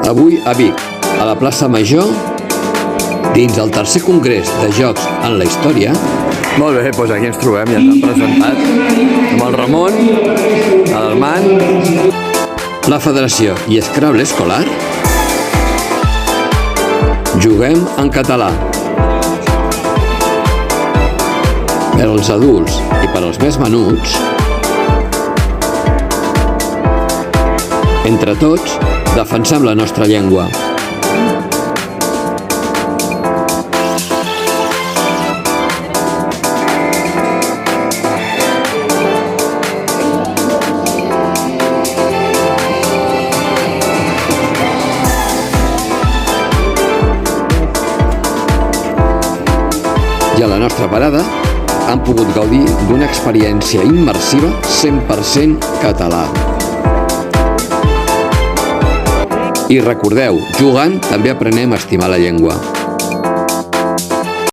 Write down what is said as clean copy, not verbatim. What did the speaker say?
Avui a Vic, a la plaça Major, dins el tercer congrés de Jocs en la Història. Molt bé, doncs aquí ens trobem, ja s'han presentat amb el Ramon, l'Armand, la Federació i Scrabble Escolar. Juguem en català. Per als adults i per als més menuts, entre tots, defensem la nostra llengua. I a la nostra parada han pogut gaudir d'una experiència immersiva 100% català. I recordeu, jugant també aprenem a estimar la llengua.